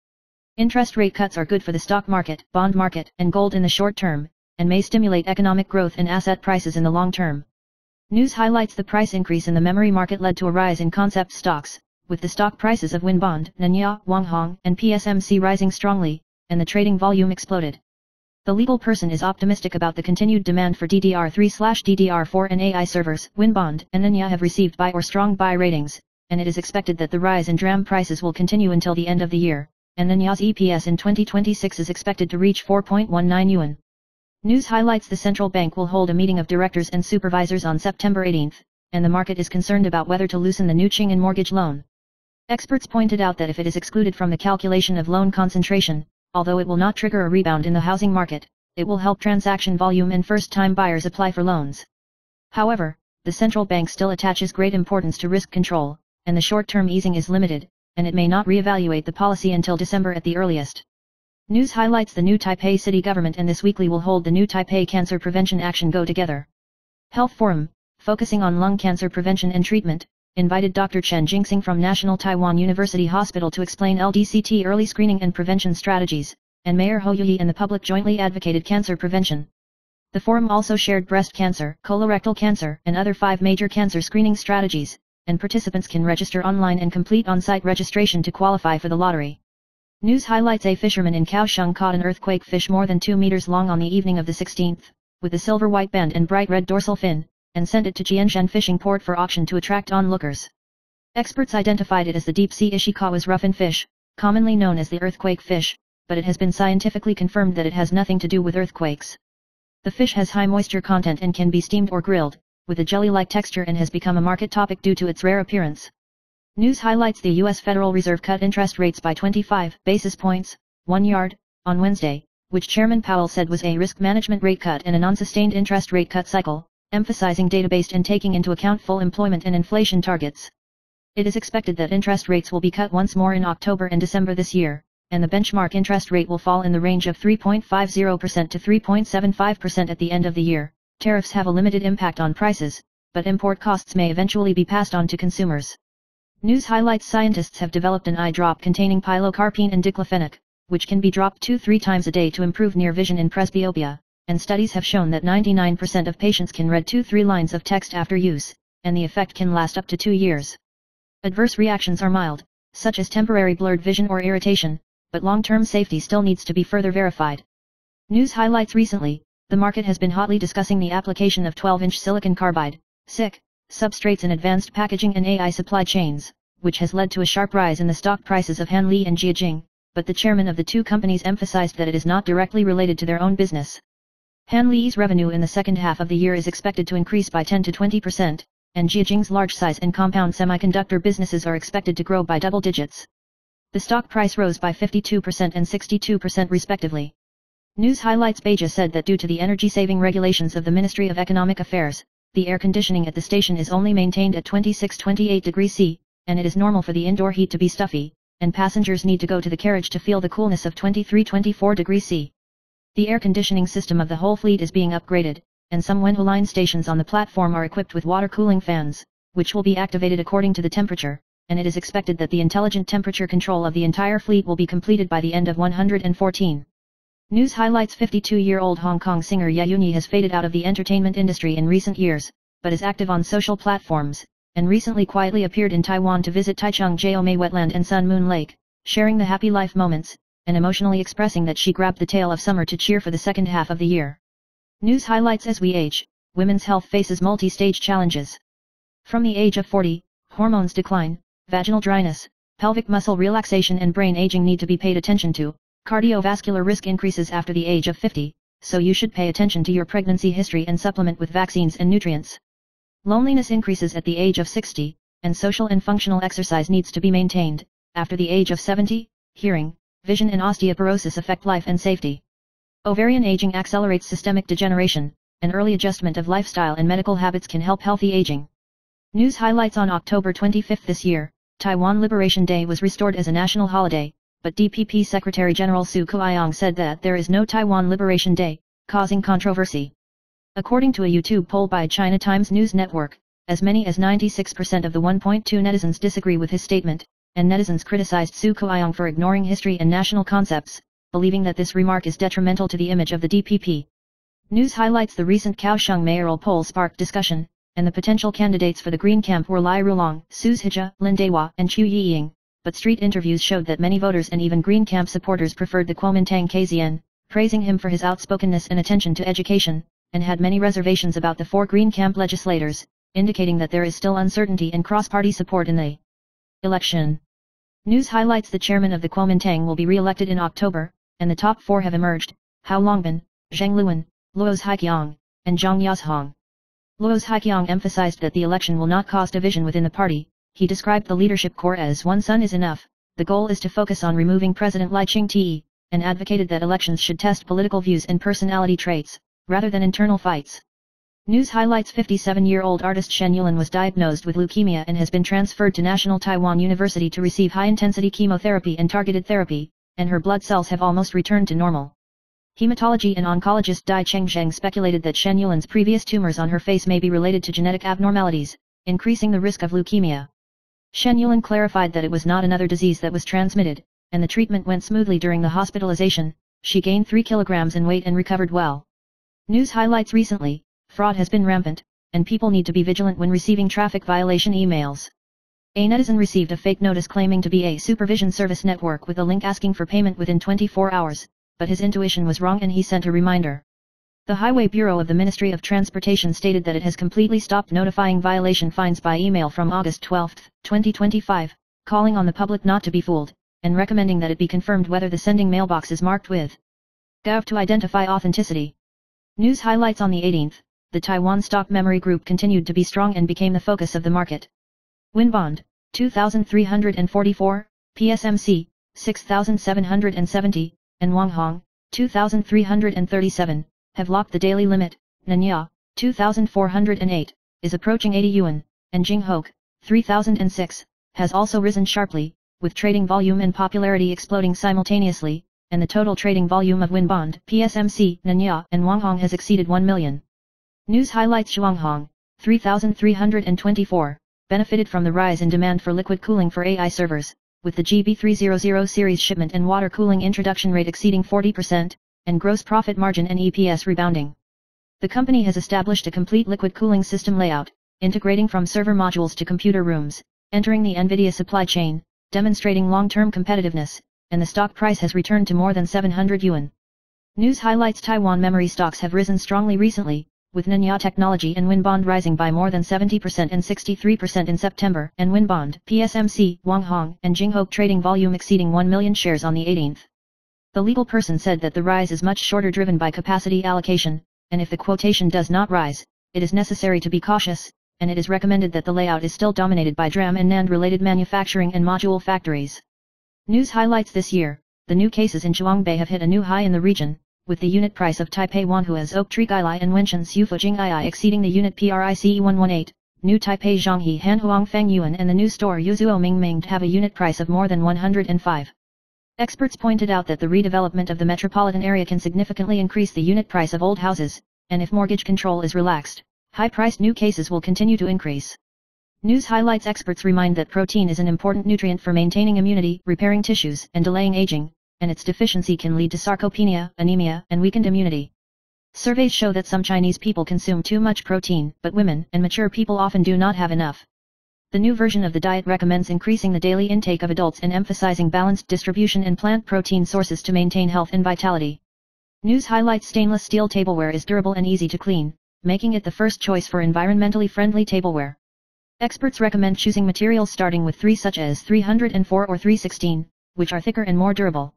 Interest rate cuts are good for the stock market, bond market, and gold in the short term, and may stimulate economic growth and asset prices in the long term. News highlights: the price increase in the memory market led to a rise in concept stocks, with the stock prices of Winbond, Nanya, Wanghong, and PSMC rising strongly, and the trading volume exploded. The legal person is optimistic about the continued demand for DDR3/DDR4 and AI servers. Winbond and Nanya have received buy or strong buy ratings, and it is expected that the rise in DRAM prices will continue until the end of the year, and Nanya's EPS in 2026 is expected to reach 4.19 yuan. News highlights: the central bank will hold a meeting of directors and supervisors on September 18, and the market is concerned about whether to loosen the new Qing'an mortgage loan. Experts pointed out that if it is excluded from the calculation of loan concentration, although it will not trigger a rebound in the housing market, it will help transaction volume and first-time buyers apply for loans. However, the central bank still attaches great importance to risk control, and the short-term easing is limited, and it may not re-evaluate the policy until December at the earliest. News highlights: the new Taipei city government and this weekly will hold the new Taipei Cancer Prevention Action Go Together Health Forum, focusing on lung cancer prevention and treatment, invited Dr. Chen Jingxing from National Taiwan University Hospital to explain LDCT early screening and prevention strategies, and Mayor Hou Yuyi and the public jointly advocated cancer prevention. The forum also shared breast cancer, colorectal cancer, and other 5 major cancer screening strategies, and participants can register online and complete on-site registration to qualify for the lottery. News highlights: a fisherman in Kaohsiung caught an earthquake fish more than 2 meters long on the evening of the 16th, with a silver-white band and bright red dorsal fin, and sent it to Jianshan fishing port for auction to attract onlookers. Experts identified it as the deep-sea Ishikawa's ruffin fish, commonly known as the earthquake fish, but it has been scientifically confirmed that it has nothing to do with earthquakes. The fish has high moisture content and can be steamed or grilled, with a jelly-like texture, and has become a market topic due to its rare appearance. News highlights: the U.S. Federal Reserve cut interest rates by 25 basis points, 1 yard, on Wednesday, which Chairman Powell said was a risk management rate cut and a non-sustained interest rate cut cycle, emphasizing data-based and taking into account full employment and inflation targets. It is expected that interest rates will be cut once more in October and December this year, and the benchmark interest rate will fall in the range of 3.50% to 3.75% at the end of the year. Tariffs have a limited impact on prices, but import costs may eventually be passed on to consumers. News highlights: scientists have developed an eye drop containing pilocarpine and diclofenac, which can be dropped 2-3 times a day to improve near vision in presbyopia, and studies have shown that 99% of patients can read 2-3 lines of text after use, and the effect can last up to 2 years. Adverse reactions are mild, such as temporary blurred vision or irritation, but long-term safety still needs to be further verified. News highlights: recently, the market has been hotly discussing the application of 12-inch silicon carbide, SiC, substrates in advanced packaging and AI supply chains, which has led to a sharp rise in the stock prices of Hanli and Jiajing, but the chairman of the two companies emphasized that it is not directly related to their own business. Hanli's revenue in the second half of the year is expected to increase by 10 to 20%, and Jiajing's large-size and compound semiconductor businesses are expected to grow by double digits. The stock price rose by 52% and 62% respectively. News highlights: Beja said that due to the energy-saving regulations of the Ministry of Economic Affairs, the air conditioning at the station is only maintained at 26-28 degrees C, and it is normal for the indoor heat to be stuffy, and passengers need to go to the carriage to feel the coolness of 23-24 degrees C. The air conditioning system of the whole fleet is being upgraded, and some Wenhu Line stations on the platform are equipped with water cooling fans, which will be activated according to the temperature, and it is expected that the intelligent temperature control of the entire fleet will be completed by the end of 114. News highlights 52-year-old Hong Kong singer Ye Yunyi has faded out of the entertainment industry in recent years, but is active on social platforms, and recently quietly appeared in Taiwan to visit Taichung Jiaomei Wetland and Sun Moon Lake, sharing the happy life moments, and emotionally expressing that she grabbed the tail of summer to cheer for the second half of the year. News highlights as we age, women's health faces multi-stage challenges. From the age of 40, hormones decline, vaginal dryness, pelvic muscle relaxation and brain aging need to be paid attention to. Cardiovascular risk increases after the age of 50, so you should pay attention to your pregnancy history and supplement with vaccines and nutrients. Loneliness increases at the age of 60, and social and functional exercise needs to be maintained. After the age of 70, hearing, vision and osteoporosis affect life and safety. Ovarian aging accelerates systemic degeneration, and early adjustment of lifestyle and medical habits can help healthy aging. News highlights on October 25 this year, Taiwan Liberation Day was restored as a national holiday, but DPP Secretary General Su Kuiyong said that there is no Taiwan Liberation Day, causing controversy. According to a YouTube poll by China Times News Network, as many as 96% of the 1.2 netizens disagree with his statement, and netizens criticized Su Kuiyong for ignoring history and national concepts, believing that this remark is detrimental to the image of the DPP. News highlights the recent Kaohsiung mayoral poll sparked discussion, and the potential candidates for the Green Camp were Lai Rulong, Su Zhijia, Lin Dehua, and Chu Yiying, but street interviews showed that many voters and even Green Camp supporters preferred the Kuomintang KZN, praising him for his outspokenness and attention to education, and had many reservations about the 4 Green Camp legislators, indicating that there is still uncertainty and cross-party support in the election. News highlights the chairman of the Kuomintang will be re-elected in October, and the top 4 have emerged: Hao Longbin, Zhang Luan, Luo's Haiqiang, and Zhang Yazhong. Luo's Haiqiang emphasized that the election will not cause division within the party. He described the leadership core as one son is enough. The goal is to focus on removing President Lai Ching-te, and advocated that elections should test political views and personality traits, rather than internal fights. News highlights 57-year-old artist Shen Yulin was diagnosed with leukemia and has been transferred to National Taiwan University to receive high-intensity chemotherapy and targeted therapy, and her blood cells have almost returned to normal. Hematology and oncologist Dai Chengzheng speculated that Shen Yulin's previous tumors on her face may be related to genetic abnormalities, increasing the risk of leukemia. Shen Yulin clarified that it was not another disease that was transmitted, and the treatment went smoothly during the hospitalization. She gained 3 kilograms in weight and recovered well. News highlights recently, fraud has been rampant, and people need to be vigilant when receiving traffic violation emails. A netizen received a fake notice claiming to be a supervision service network with a link asking for payment within 24 hours, but his intuition was wrong and he sent a reminder. The Highway Bureau of the Ministry of Transportation stated that it has completely stopped notifying violation fines by email from August 12, 2025, calling on the public not to be fooled, and recommending that it be confirmed whether the sending mailbox is marked with Gov to identify authenticity. News highlights on the 18th, the Taiwan Stock Memory Group continued to be strong and became the focus of the market. Winbond, 2,344, PSMC, 6,770, and Wanghong, 2,337, have locked the daily limit. Nanya, 2,408, is approaching 80 yuan, and Jinghoke, 3,006, has also risen sharply, with trading volume and popularity exploding simultaneously, and the total trading volume of Winbond, PSMC, Nanya, and Wanghong has exceeded 1 million. News highlights Zhuanghong, 3,324, benefited from the rise in demand for liquid cooling for AI servers, with the GB300 series shipment and water cooling introduction rate exceeding 40%, and gross profit margin and EPS rebounding. The company has established a complete liquid cooling system layout, integrating from server modules to computer rooms, entering the NVIDIA supply chain, demonstrating long-term competitiveness, and the stock price has returned to more than 700 yuan. News highlights Taiwan memory stocks have risen strongly recently, with Nanya Technology and Winbond rising by more than 70% and 63% in September, and Winbond, PSMC, Wanghong, and Jinghoke trading volume exceeding 1 million shares on the 18th. The legal person said that the rise is much shorter driven by capacity allocation, and if the quotation does not rise, it is necessary to be cautious, and it is recommended that the layout is still dominated by DRAM and NAND related manufacturing and module factories. News highlights this year, the new cases in Zhuangbei have hit a new high in the region, with the unit price of Taipei Wanhua's Oak Tree Gailai and Wenshan Sufu Jing'ai exceeding the unit PRICE 118, new Taipei Zhonghe Hanhuang Feng Yuan and the new store Yuzuo Mingming have a unit price of more than 105. Experts pointed out that the redevelopment of the metropolitan area can significantly increase the unit price of old houses, and if mortgage control is relaxed, high-priced new cases will continue to increase. News highlights experts remind that protein is an important nutrient for maintaining immunity, repairing tissues, and delaying aging, and its deficiency can lead to sarcopenia, anemia, and weakened immunity. Surveys show that some Chinese people consume too much protein, but women and mature people often do not have enough. The new version of the diet recommends increasing the daily intake of adults and emphasizing balanced distribution in plant protein sources to maintain health and vitality. News highlights stainless steel tableware is durable and easy to clean, making it the first choice for environmentally friendly tableware. Experts recommend choosing materials starting with 3 such as 304 or 316, which are thicker and more durable.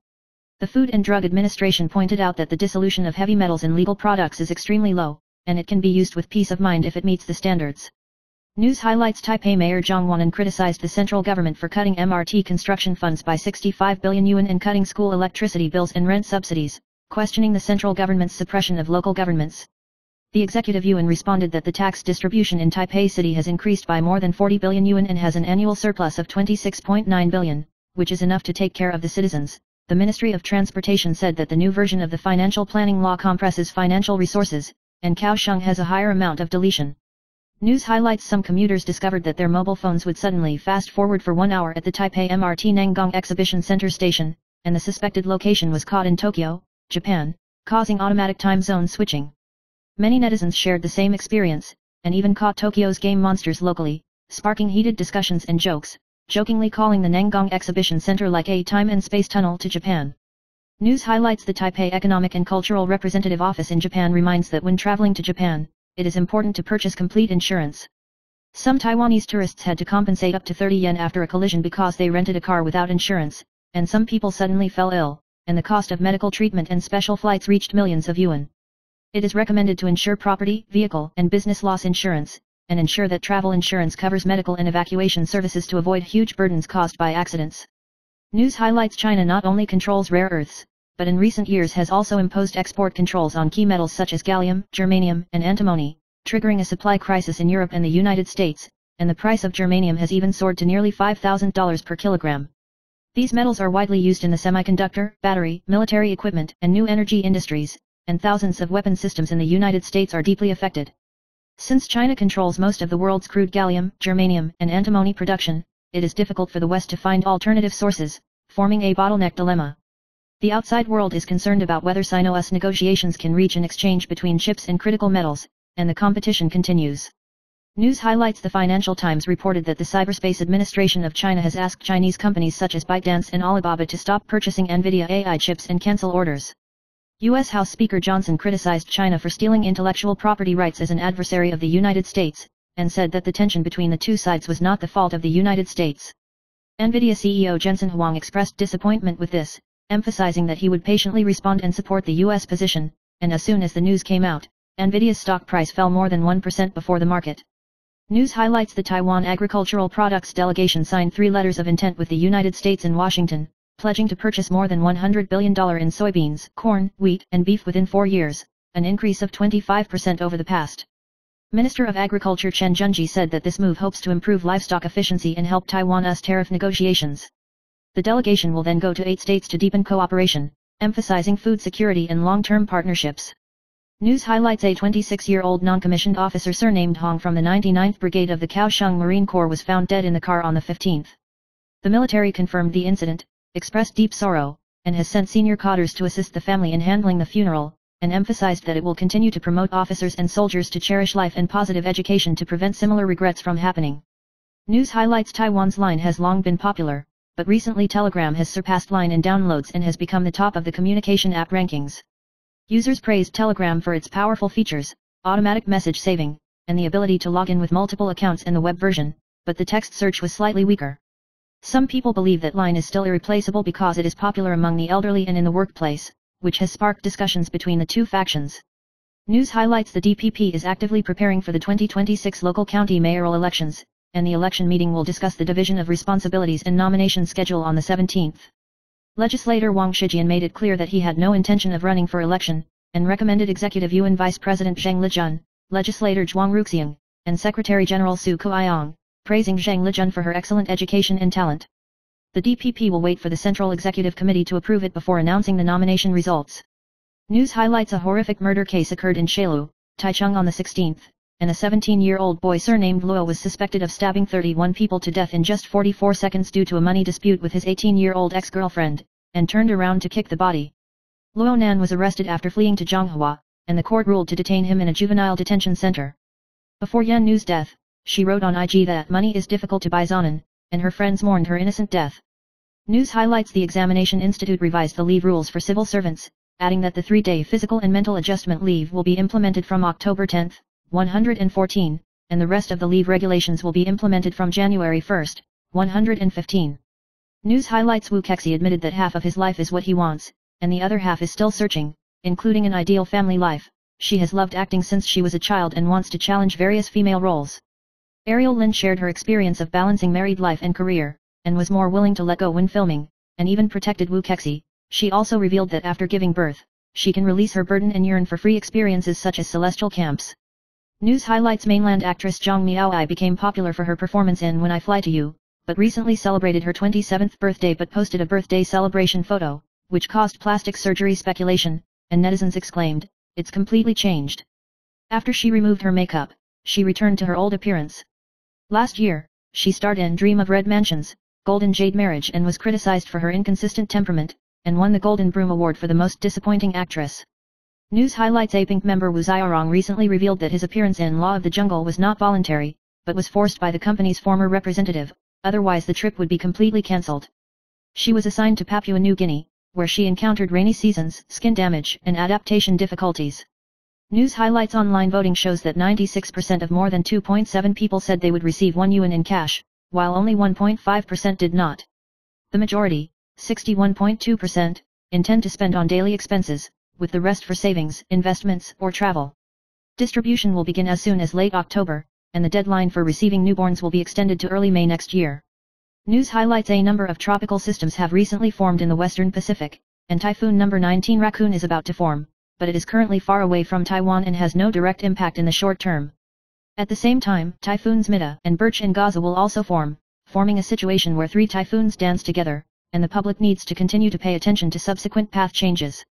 The Food and Drug Administration pointed out that the dissolution of heavy metals in legal products is extremely low, and it can be used with peace of mind if it meets the standards. News highlights Taipei Mayor Zhang Wanren criticized the central government for cutting MRT construction funds by 65 billion yuan and cutting school electricity bills and rent subsidies, questioning the central government's suppression of local governments. The executive yuan responded that the tax distribution in Taipei City has increased by more than 40 billion yuan and has an annual surplus of 26.9 billion, which is enough to take care of the citizens. The Ministry of Transportation said that the new version of the financial planning law compresses financial resources, and Kaohsiung has a higher amount of deletion. News highlights some commuters discovered that their mobile phones would suddenly fast forward for 1 hour at the Taipei MRT Nangang Exhibition Center station, and the suspected location was caught in Tokyo, Japan, causing automatic time zone switching. Many netizens shared the same experience, and even caught Tokyo's game monsters locally, sparking heated discussions and jokes, jokingly calling the Nangang Exhibition Center like a time and space tunnel to Japan. News highlights the Taipei Economic and Cultural Representative Office in Japan reminds that when traveling to Japan, it is important to purchase complete insurance. Some Taiwanese tourists had to compensate up to 30 yen after a collision because they rented a car without insurance, and some people suddenly fell ill, and the cost of medical treatment and special flights reached millions of yuan. It is recommended to insure property, vehicle, and business loss insurance, and ensure that travel insurance covers medical and evacuation services to avoid huge burdens caused by accidents. News highlights China not only controls rare earths, but in recent years has also imposed export controls on key metals such as gallium, germanium, and antimony, triggering a supply crisis in Europe and the United States, and the price of germanium has even soared to nearly $5,000 per kilogram. These metals are widely used in the semiconductor, battery, military equipment, and new energy industries, and thousands of weapon systems in the United States are deeply affected. Since China controls most of the world's crude gallium, germanium, and antimony production, it is difficult for the West to find alternative sources, forming a bottleneck dilemma. The outside world is concerned about whether Sino-US negotiations can reach an exchange between chips and critical metals, and the competition continues. News highlights the Financial Times reported that the Cyberspace Administration of China has asked Chinese companies such as ByteDance and Alibaba to stop purchasing NVIDIA AI chips and cancel orders. U.S. House Speaker Johnson criticized China for stealing intellectual property rights as an adversary of the United States, and said that the tension between the two sides was not the fault of the United States. NVIDIA CEO Jensen Huang expressed disappointment with this, emphasizing that he would patiently respond and support the U.S. position, and as soon as the news came out, NVIDIA's stock price fell more than 1% before the market. News highlights the Taiwan Agricultural Products Delegation signed 3 letters of intent with the United States in Washington, pledging to purchase more than $100 billion in soybeans, corn, wheat, and beef within 4 years, an increase of 25% over the past. Minister of Agriculture Chen Junji said that this move hopes to improve livestock efficiency and help Taiwan's tariff negotiations. The delegation will then go to 8 states to deepen cooperation, emphasizing food security and long-term partnerships. News highlights a 26-year-old non-commissioned officer surnamed Hong from the 99th Brigade of the Kaohsiung Marine Corps was found dead in the car on the 15th. The military confirmed the incident, expressed deep sorrow, and has sent senior cadres to assist the family in handling the funeral, and emphasized that it will continue to promote officers and soldiers to cherish life and positive education to prevent similar regrets from happening. News highlights Taiwan's Line has long been popular, but recently Telegram has surpassed Line in downloads and has become the top of the communication app rankings. Users praised Telegram for its powerful features, automatic message saving, and the ability to log in with multiple accounts in the web version, but the text search was slightly weaker. Some people believe that Line is still irreplaceable because it is popular among the elderly and in the workplace, which has sparked discussions between the two factions. News highlights the DPP is actively preparing for the 2026 local county mayoral elections, and the election meeting will discuss the division of responsibilities and nomination schedule on the 17th. Legislator Wang Shijian made it clear that he had no intention of running for election, and recommended Executive Yuan Vice President Zhang Lijun, Legislator Zhuang Ruxiang, and Secretary General Su Kuiyang, praising Zhang Lijun for her excellent education and talent. The DPP will wait for the Central Executive Committee to approve it before announcing the nomination results. News highlights a horrific murder case occurred in Shailu, Taichung on the 16th, and a 17-year-old boy surnamed Luo was suspected of stabbing 31 people to death in just 44 seconds due to a money dispute with his 18-year-old ex-girlfriend, and turned around to kick the body. Luo Nan was arrested after fleeing to Zhonghua, and the court ruled to detain him in a juvenile detention center. Before Yan Nu's death, she wrote on IG that money is difficult to buy Zonan, and her friends mourned her innocent death. News highlights the Examination Institute revised the leave rules for civil servants, adding that the 3-day physical and mental adjustment leave will be implemented from October 10, 114, and the rest of the leave regulations will be implemented from January 1, 115. News highlights Wu Kexi admitted that half of his life is what he wants, and the other half is still searching, including an ideal family life. She has loved acting since she was a child and wants to challenge various female roles. Ariel Lin shared her experience of balancing married life and career, and was more willing to let go when filming, and even protected Wu Kexi. She also revealed that after giving birth, she can release her burden and yearn for free experiences such as celestial camps. News highlights mainland actress Zhang Miaoai became popular for her performance in When I Fly to You, but recently celebrated her 27th birthday but posted a birthday celebration photo, which caused plastic surgery speculation, and netizens exclaimed, "It's completely changed." After she removed her makeup, she returned to her old appearance. Last year, she starred in Dream of Red Mansions, Golden Jade Marriage and was criticized for her inconsistent temperament, and won the Golden Broom Award for the most disappointing actress. News highlights A Pink member Wu Xiaorong recently revealed that his appearance in Law of the Jungle was not voluntary, but was forced by the company's former representative, otherwise the trip would be completely cancelled. She was assigned to Papua New Guinea, where she encountered rainy seasons, skin damage, and adaptation difficulties. News highlights online voting shows that 96% of more than 2.7 people said they would receive 1 yuan in cash, while only 1.5% did not. The majority, 61.2%, intend to spend on daily expenses, with the rest for savings, investments, or travel. Distribution will begin as soon as late October, and the deadline for receiving newborns will be extended to early May next year. News highlights a number of tropical systems have recently formed in the Western Pacific, and Typhoon number 19 Raccoon is about to form, but it is currently far away from Taiwan and has no direct impact in the short term. At the same time, Typhoons Mida and Birch in Gaza will also form, forming a situation where 3 typhoons dance together, and the public needs to continue to pay attention to subsequent path changes.